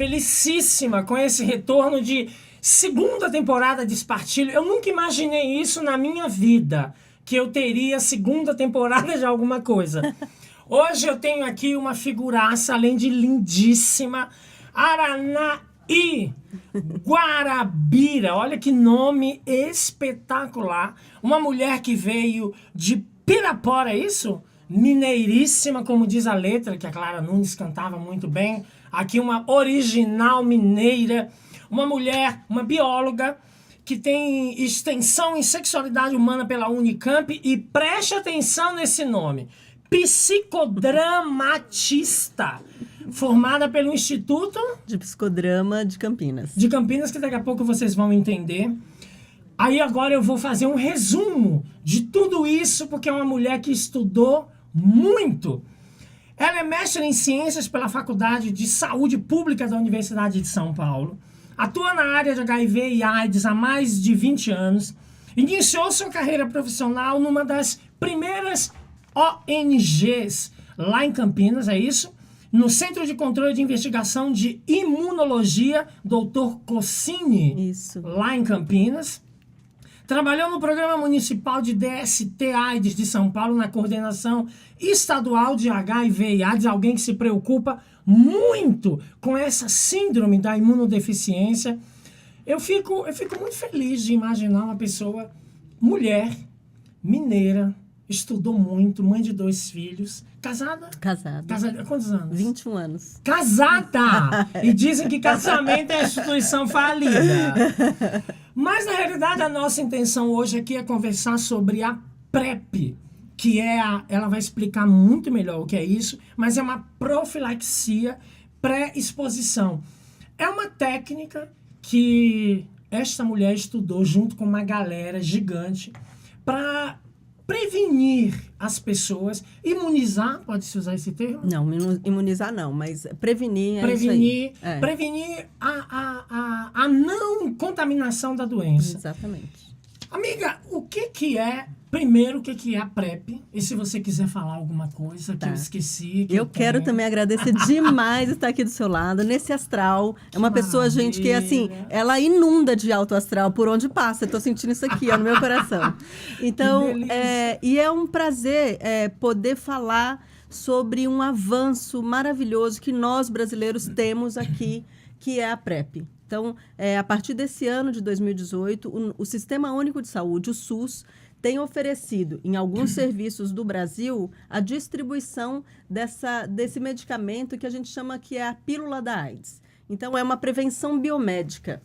felicíssima com esse retorno de segunda temporada de Espartilho. Eu nunca imaginei isso na minha vida, que eu teria segunda temporada de alguma coisa. Hoje eu tenho aqui uma figuraça, além de lindíssima, Aranaí Guarabira. Olha que nome espetacular. Uma mulher que veio de Pirapora, é isso? Mineiríssima, como diz a letra, que a Clara Nunes cantava muito bem. Aqui uma original mineira. Uma mulher, uma bióloga, que tem extensão em sexualidade humana pela Unicamp. E preste atenção nesse nome. Psicodramatista, formada pelo Instituto de Psicodrama de Campinas. De Campinas, que daqui a pouco vocês vão entender. Aí agora eu vou fazer um resumo de tudo isso, porque é uma mulher que estudou muito. Ela é mestre em ciências pela Faculdade de Saúde Pública da Universidade de São Paulo. Atua na área de HIV e AIDS há mais de 20 anos. Iniciou sua carreira profissional numa das primeiras ONGs lá em Campinas, é isso? No Centro de Controle de Investigação de Imunologia, Dr. Cossini, isso, lá em Campinas. Trabalhou no Programa Municipal de DST-AIDS de São Paulo, na coordenação estadual de HIV e AIDS, alguém que se preocupa muito com essa síndrome da imunodeficiência. Eu fico muito feliz de imaginar uma pessoa, mulher, mineira, estudou muito, mãe de 2 filhos. Casada? Casada. Quantos anos? 21 anos. Casada! E dizem que casamento é instituição falida. Mas, na realidade, a nossa intenção hoje aqui é conversar sobre a PrEP, que ela vai explicar muito melhor o que é isso, mas é uma profilaxia pré-exposição. É uma técnica que esta mulher estudou junto com uma galera gigante para prevenir as pessoas, imunizar, pode-se usar esse termo? Não, imunizar não, mas prevenir prevenir, isso aí. Prevenir a não contaminação da doença. Exatamente. Amiga, o que é a PrEP? E se você quiser falar alguma coisa que eu esqueci. Eu quero também agradecer demais estar aqui do seu lado, nesse astral. É uma pessoa, gente, que assim, ela inunda de alto astral por onde passa. Eu tô sentindo isso aqui, ó, no meu coração. Então, e é um prazer poder falar sobre um avanço maravilhoso que nós brasileiros temos aqui, que é a PrEP. Então, a partir desse ano de 2018, o Sistema Único de Saúde, o SUS, tem oferecido, em alguns serviços do Brasil, a distribuição desse medicamento que a gente chama que é a pílula da AIDS. Então, é uma prevenção biomédica.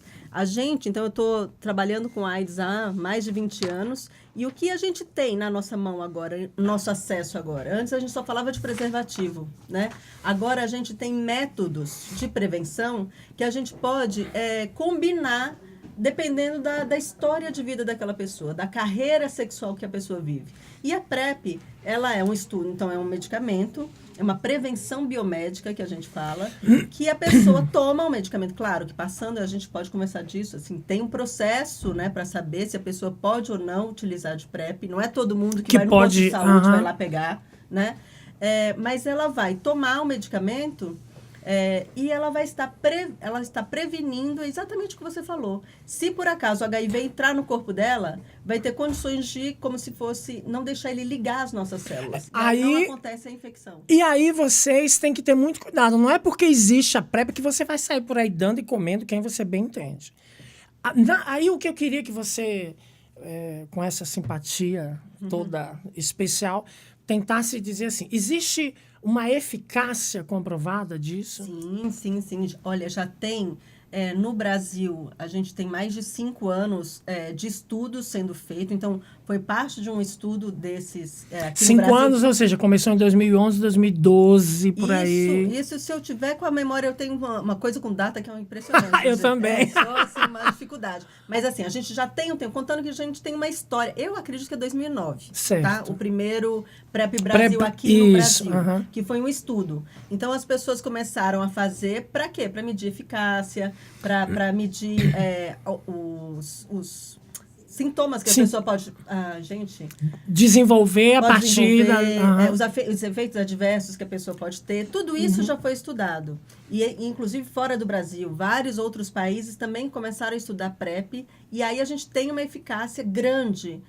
Então, eu estou trabalhando com AIDS há mais de 20 anos, e o que a gente tem na nossa mão agora, nosso acesso agora? Antes a gente só falava de preservativo, né? Agora a gente tem métodos de prevenção que a gente pode combinar dependendo da história de vida daquela pessoa, da carreira sexual que a pessoa vive. E a PrEP, ela é um estudo, então é um medicamento, é uma prevenção biomédica que a gente fala, que a pessoa toma o medicamento. Claro que passando, a gente pode conversar disso, assim, tem um processo, né, para saber se a pessoa pode ou não utilizar de PrEP. Não é todo mundo que vai no posto de saúde, vai lá pegar, né? Mas ela vai tomar o medicamento e ela vai ela está prevenindo exatamente o que você falou. Se por acaso o HIV entrar no corpo dela, vai ter condições de, como se fosse, não deixar ele ligar as nossas células. Aí não acontece a infecção. E aí vocês têm que ter muito cuidado. Não é porque existe a PrEP que você vai sair por aí dando e comendo quem você bem entende. Aí o que eu queria que você, com essa simpatia toda especial, tentasse dizer assim, existe uma eficácia comprovada disso? Sim. Olha, já tem, no Brasil, a gente tem mais de 5 anos de estudos sendo feito. Então, foi parte de um estudo desses aqui 5 anos, ou seja, começou em 2011, 2012, por aí. Isso, se eu tiver com a memória, eu tenho uma coisa com data que é impressionante. Eu também. Só assim, uma dificuldade. Mas assim, a gente já tem um tempo, contando que a gente tem uma história. Eu acredito que é 2009. Certo. Tá? O primeiro PrEP Brasil aqui no Brasil, que foi um estudo. Então, as pessoas começaram a fazer para quê? Para medir eficácia, para medir os sintomas que a pessoa pode desenvolver a partir os efeitos adversos que a pessoa pode ter. Tudo isso já foi estudado. E, inclusive, fora do Brasil, vários outros países também começaram a estudar PrEP, e aí a gente tem uma eficácia grande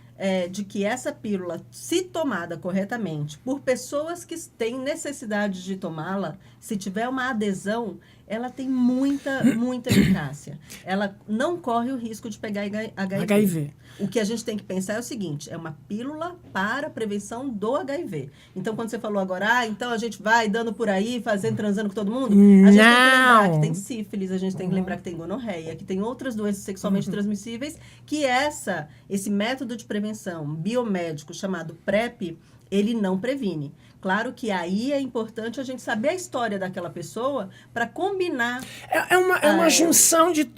de que essa pílula, se tomada corretamente por pessoas que têm necessidade de tomá-la, se tiver uma adesão, ela tem muita eficácia. Ela não corre o risco de pegar HIV. O que a gente tem que pensar é o seguinte, é uma pílula para a prevenção do HIV. Então, quando você falou agora, então a gente vai dando por aí, transando com todo mundo, a gente tem que lembrar que tem sífilis, a gente tem que lembrar que tem gonorreia, que tem outras doenças sexualmente transmissíveis, que esse método de prevenção biomédico chamado PrEP, ele não previne. Claro que aí é importante a gente saber a história daquela pessoa para combinar. É uma junção de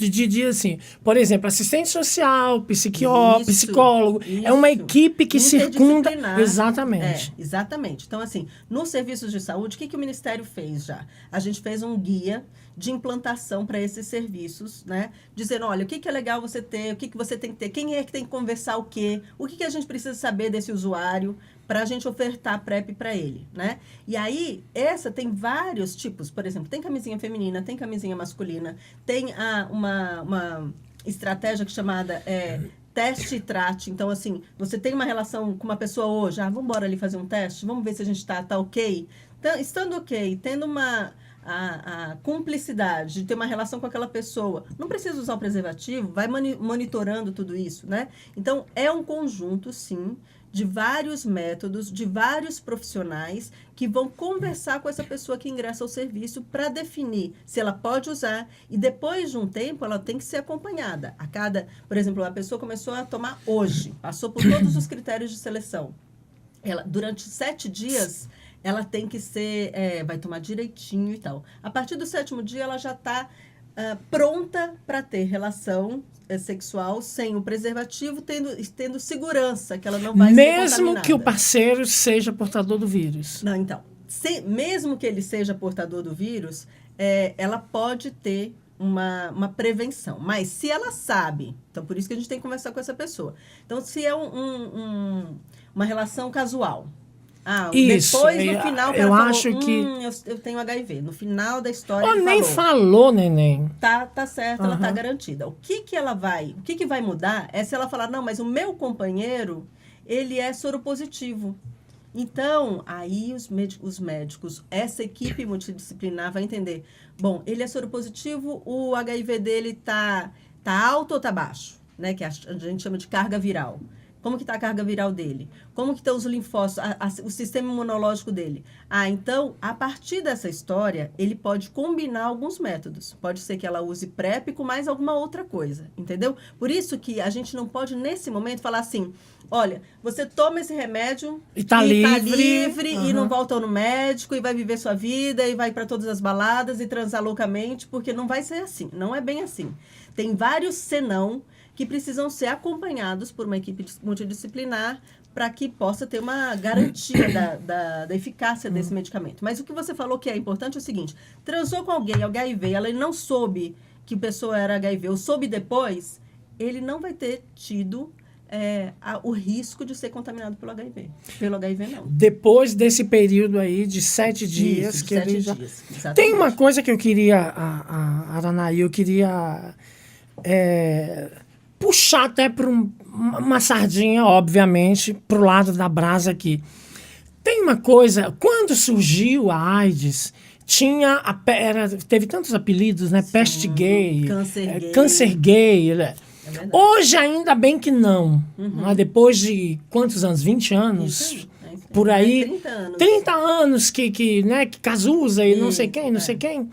assim, por exemplo, assistente social, psicólogo. Isso. É uma equipe que circunda. Exatamente. Exatamente. Então, assim, nos serviços de saúde, o que o Ministério fez já? A gente fez um guia de implantação para esses serviços, né? Dizendo, olha, o que é legal você ter, o que você tem que ter, quem é que tem que conversar o quê, o que a gente precisa saber desse usuário para a gente ofertar PrEP para ele, né? E aí, essa tem vários tipos. Por exemplo, tem camisinha feminina, tem camisinha masculina, tem uma estratégia chamada teste e trate. Então, assim, você tem uma relação com uma pessoa hoje, vamos embora ali fazer um teste, vamos ver se a gente tá ok. Então, estando ok, tendo a cumplicidade de ter uma relação com aquela pessoa, não precisa usar o preservativo, vai monitorando tudo isso, né? Então, é um conjunto, sim, de vários métodos, de vários profissionais que vão conversar com essa pessoa que ingressa ao serviço para definir se ela pode usar e depois de um tempo ela tem que ser acompanhada. Por exemplo, a pessoa começou a tomar hoje, passou por todos os critérios de seleção. Durante 7 dias, ela tem que ser, vai tomar direitinho e tal. A partir do 7º dia, ela já está pronta para ter relação sexual sem o preservativo, tendo segurança que ela não vai ser contaminada. Mesmo que o parceiro seja portador do vírus. Não, então, mesmo que ele seja portador do vírus, ela pode ter uma prevenção. Mas se ela sabe, então por isso que a gente tem que conversar com essa pessoa. Então, se é uma relação casual, isso, depois, no final, eu acho que eu tenho HIV. No final da história, ele nem falou, neném. Tá certo, ela tá garantida. O que vai mudar é se ela falar, não, mas o meu companheiro, ele é soropositivo. Então, aí os médicos, essa equipe multidisciplinar vai entender, bom, ele é soropositivo, o HIV dele tá alto ou tá baixo, né? Que a gente chama de carga viral. Como que está a carga viral dele? Como que estão os linfócitos, o sistema imunológico dele? Então, a partir dessa história, ele pode combinar alguns métodos. Pode ser que ela use PrEP com mais alguma outra coisa, entendeu? Por isso que a gente não pode, nesse momento, falar assim, olha, você toma esse remédio e tá livre e não volta no médico e vai viver sua vida e vai para todas as baladas e transar loucamente, porque não vai ser assim, não é bem assim. Tem vários senão que precisam ser acompanhados por uma equipe multidisciplinar para que possa ter uma garantia da eficácia desse medicamento. Mas o que você falou que é importante é o seguinte, transou com alguém, HIV, ela não soube que a pessoa era HIV, ou soube depois, ele não vai ter tido o risco de ser contaminado pelo HIV. Pelo HIV, não. Depois desse período aí de 7 dias. Isso, que 7 ele dias. Já... Tem uma coisa que eu queria, Aranaí, eu queria... puxar até para uma sardinha, obviamente, para o lado da brasa aqui. Tem uma coisa, quando surgiu a AIDS, teve tantos apelidos, né? Sim, peste gay, câncer gay. Né? Hoje ainda bem que não. Mas depois de quantos anos? 20 anos? Por aí. 30 anos. 30 anos que Cazuza e não sei quem.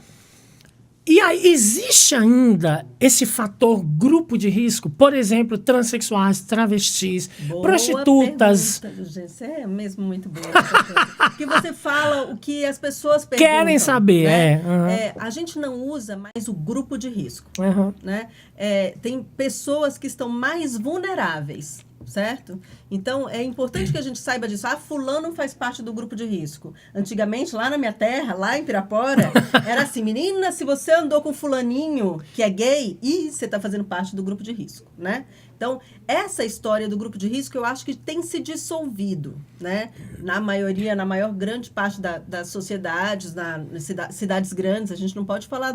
E aí, existe ainda esse fator grupo de risco? Por exemplo, transexuais, travestis, prostitutas. Gente, você é mesmo muito boa. Porque você fala o que as pessoas perguntam. Querem saber, né? A gente não usa mais o grupo de risco. Né? Tem pessoas que estão mais vulneráveis. certo? Então, é importante que a gente saiba disso. Ah, fulano faz parte do grupo de risco. Antigamente, lá na minha terra, lá em Pirapora, era assim, menina, se você andou com fulaninho que é gay, você está fazendo parte do grupo de risco, né? Então, essa história do grupo de risco, eu acho que tem se dissolvido, né? Na maior grande parte das sociedades, nas cidades grandes, a gente não pode falar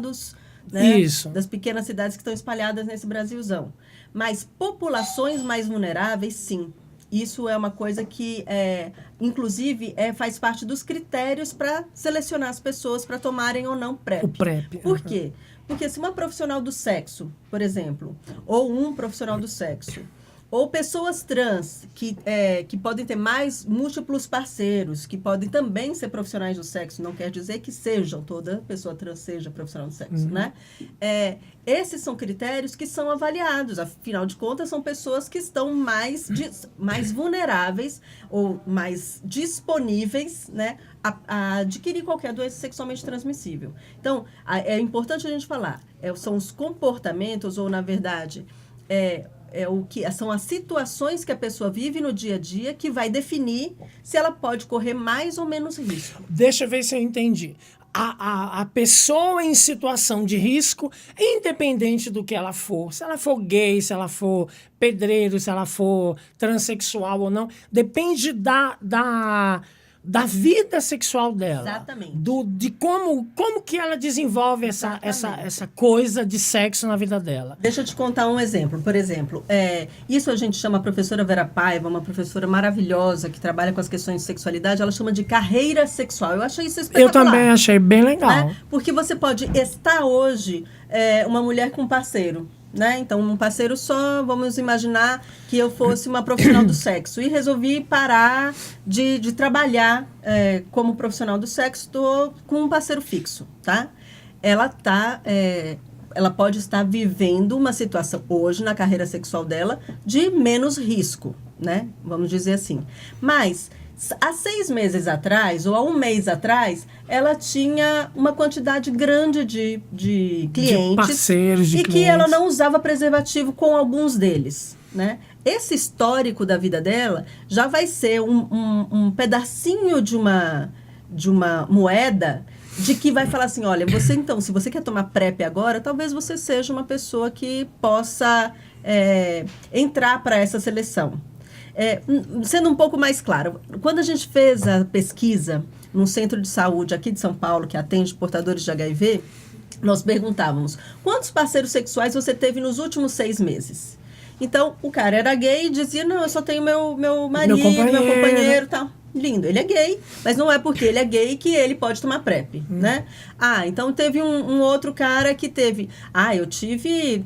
né, das pequenas cidades que estão espalhadas nesse Brasilzão. Mas populações mais vulneráveis, sim. Isso é uma coisa que, inclusive, faz parte dos critérios para selecionar as pessoas para tomarem ou não PrEP. O PrEP. Por quê? Porque se uma profissional do sexo, por exemplo, ou um profissional do sexo, ou pessoas trans que podem ter múltiplos parceiros, que podem também ser profissionais do sexo, não quer dizer que toda pessoa trans seja profissional do sexo, né? Esses são critérios que são avaliados, afinal de contas, são pessoas que estão mais vulneráveis ou mais disponíveis, né, a adquirir qualquer doença sexualmente transmissível. Então, é importante a gente falar, são os comportamentos, ou na verdade, são as situações que a pessoa vive no dia a dia que vai definir se ela pode correr mais ou menos risco. Deixa eu ver se eu entendi. A pessoa em situação de risco, independente do que ela for, se ela for gay, se ela for pedreiro, se ela for transexual ou não, depende da vida sexual dela. Exatamente. De como que ela desenvolve essa coisa de sexo na vida dela. Deixa eu te contar um exemplo. Por exemplo, isso a gente chama a professora Vera Paiva, uma professora maravilhosa que trabalha com as questões de sexualidade, ela chama de carreira sexual. Eu achei isso espetacular. Eu também achei bem legal. Né? Porque você pode estar hoje uma mulher com um parceiro, né? Então, um parceiro só, vamos imaginar que eu fosse uma profissional do sexo e resolvi parar de trabalhar como profissional do sexo, estou com um parceiro fixo, tá? Ela pode estar vivendo uma situação hoje na carreira sexual dela de menos risco, né? Vamos dizer assim. Mas há 6 meses atrás, ou há 1 mês atrás, ela tinha uma quantidade grande de clientes. De parceiros, de clientes. Que ela não usava preservativo com alguns deles, né? Esse histórico da vida dela já vai ser um pedacinho de uma moeda de que vai falar assim, olha, se você quer tomar PrEP agora, talvez você seja uma pessoa que possa entrar para essa seleção. Sendo um pouco mais claro, quando a gente fez a pesquisa num centro de saúde aqui de São Paulo, que atende portadores de HIV, nós perguntávamos, quantos parceiros sexuais você teve nos últimos 6 meses? Então, o cara era gay e dizia, não, eu só tenho meu marido, meu companheiro e tal. Lindo, ele é gay, mas não é porque ele é gay que ele pode tomar PrEP, né? Então teve um outro cara que teve,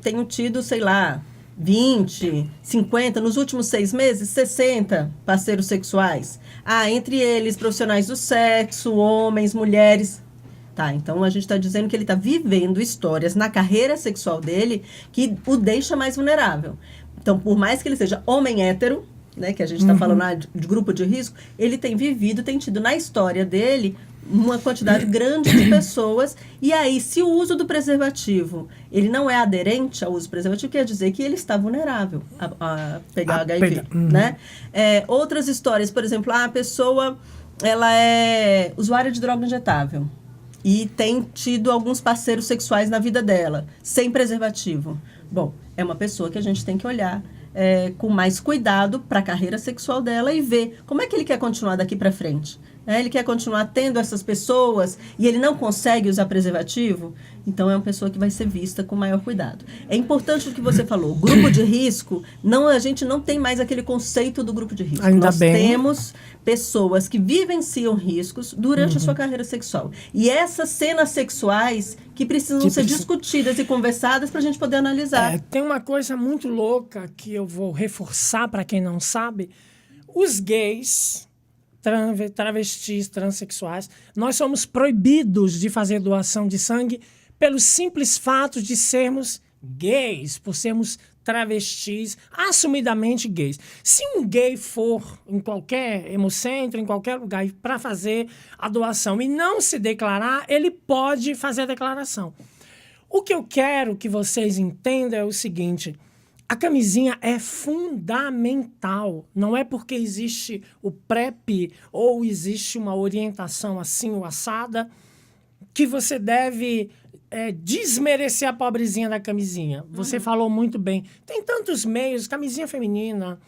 tenho tido, sei lá, 20, 50, nos últimos 6 meses, 60 parceiros sexuais. Entre eles profissionais do sexo, homens, mulheres. Tá, então a gente está dizendo que ele está vivendo histórias na carreira sexual dele que o deixa mais vulnerável. Então, por mais que ele seja homem hétero, né, que a gente está falando de grupo de risco, ele tem tido na história dele uma quantidade grande de pessoas, e aí, se o uso do preservativo, ele não é aderente ao uso do preservativo, quer dizer que ele está vulnerável a pegar HIV, né? Outras histórias, por exemplo, a pessoa, ela é usuária de droga injetável e tem tido alguns parceiros sexuais na vida dela, sem preservativo. Bom, é uma pessoa que a gente tem que olhar com mais cuidado para a carreira sexual dela e ver como é que ele quer continuar daqui para frente. Ele quer continuar tendo essas pessoas e ele não consegue usar preservativo, então é uma pessoa que vai ser vista com maior cuidado. É importante o que você falou, grupo de risco, a gente não tem mais aquele conceito do grupo de risco. Nós temos pessoas que vivenciam riscos durante a sua carreira sexual. E essas cenas sexuais que precisam ser discutidas e conversadas para a gente poder analisar. Tem uma coisa muito louca que eu vou reforçar para quem não sabe. Os gays, travestis, transexuais, nós somos proibidos de fazer doação de sangue pelo simples fato de sermos gays, por sermos travestis, assumidamente gays. Se um gay for em qualquer hemocentro, em qualquer lugar, para fazer a doação e não se declarar, ele pode fazer a declaração. O que eu quero que vocês entendam é o seguinte, A camisinha é fundamental. Não é porque existe o PrEP ou existe uma orientação assim ou assada que você deve desmerecer a pobrezinha da camisinha. Você falou muito bem. Tem tantos meios, camisinha feminina,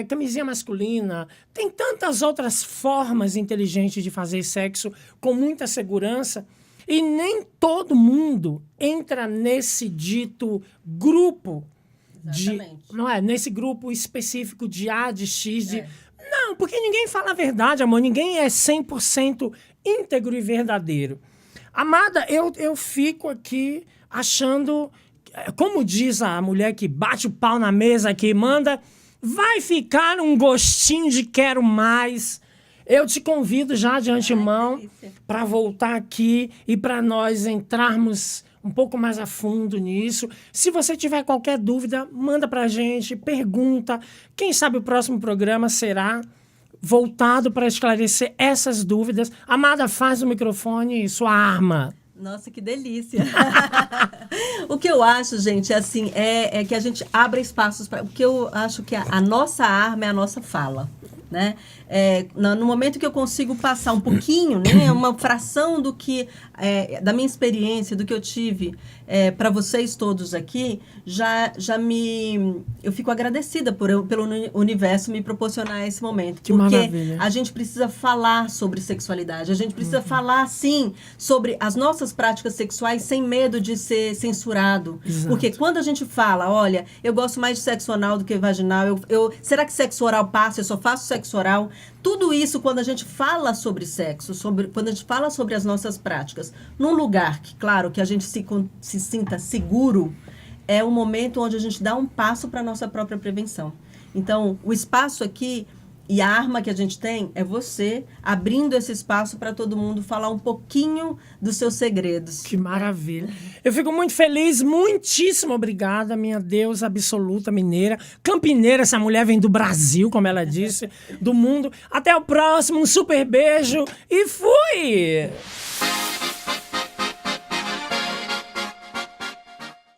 camisinha masculina, tem tantas outras formas inteligentes de fazer sexo com muita segurança e nem todo mundo entra nesse dito grupo não é? Nesse grupo específico de A, de X, de... Não, porque ninguém fala a verdade, amor. Ninguém é 100% íntegro e verdadeiro. Amada, eu fico aqui achando... Como diz a mulher que bate o pau na mesa, que manda... Vai ficar um gostinho de quero mais. Eu te convido já de antemão para voltar aqui e para nós entrarmos um pouco mais a fundo nisso. Se você tiver qualquer dúvida, manda pra gente, pergunta. Quem sabe o próximo programa será voltado para esclarecer essas dúvidas. Amada, faz o microfone sua arma. Nossa, que delícia! O que eu acho, gente, assim, é que a gente abra espaços para... O que eu acho que a nossa arma é a nossa fala, né? No momento que eu consigo passar um pouquinho, né, uma fração do que da minha experiência, do que eu tive para vocês todos aqui, eu fico agradecida pelo universo me proporcionar esse momento. Que porque maravilha. A gente precisa falar sobre sexualidade, a gente precisa falar, sim, sobre as nossas práticas sexuais sem medo de ser censurado. Exato. Porque quando a gente fala, olha, eu gosto mais de sexo anal do que vaginal, será que sexo oral passa? Eu só faço sexo oral. Tudo isso, quando a gente fala sobre sexo, quando a gente fala sobre as nossas práticas, num lugar que, claro, que a gente se sinta seguro, é um momento onde a gente dá um passo para a nossa própria prevenção. Então, o espaço aqui e a arma que a gente tem é você abrindo esse espaço para todo mundo falar um pouquinho dos seus segredos. Que maravilha. Eu fico muito feliz, muitíssimo obrigada, minha deusa absoluta mineira. Campineira, essa mulher vem do Brasil, como ela disse, do mundo. Até o próximo, um super beijo e fui!